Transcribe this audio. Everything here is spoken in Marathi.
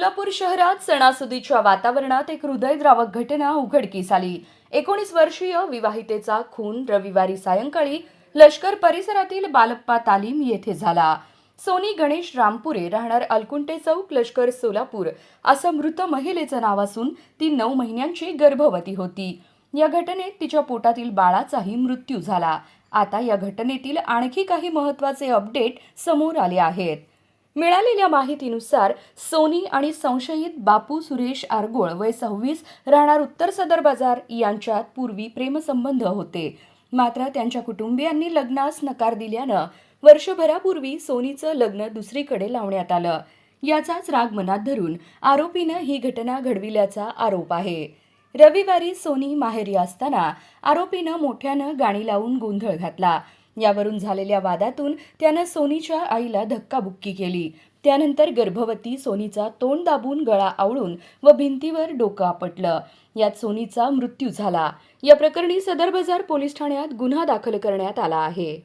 सोलापूर शहरात सणासुदीच्या वातावरणात एक हृदयद्रावक घटना उघडकीस आली। 19 वर्षीय विवाहितेचा खून रविवारी सायंकाळी लष्कर परिसरातील बालप्पा तालीम येथे झाला। सोनी गणेश रामपुरे राहणार अलकुंटे चौक लष्कर सोलापूर असं मृत महिलेचं नाव असून ती 9 महिन्यांची गर्भवती होती। या घटनेत तिच्या पोटातील बाळाचाही मृत्यू झाला। आता या घटनेतील आणखी काही महत्त्वाचे अपडेट समोर आले आहेत। मिळालेल्या माहितीनुसार सोनी आणि संशयित बापू सुरेश आरगोळ वय 26 राहणार उत्तर सदर बाजार यांच्यात पूर्वी प्रेमसंबंध होते। मात्र त्यांच्या कुटुंबियांनी लग्नास नकार दिल्यानं वर्षभरापूर्वी सोनीचं लग्न दुसरीकडे लावण्यात आलं। याचाच राग मनात धरून आरोपीनं ही घटना घडविल्याचा आरोप आहे। रविवारी सोनी माहेरी असताना आरोपीनं मोठ्यानं गाणी लावून गोंधळ घातला। यावरून झालेल्या वादातून त्यानं सोनीच्या आईला धक्काबुक्की केली। त्यानंतर गर्भवती सोनीचा तोंड दाबून गळा आवळून व भिंतीवर डोकं आपटलं। यात सोनीचा मृत्यू झाला। या प्रकरणी सदर बाजार पोलीस ठाण्यात गुन्हा दाखल करण्यात आला आहे।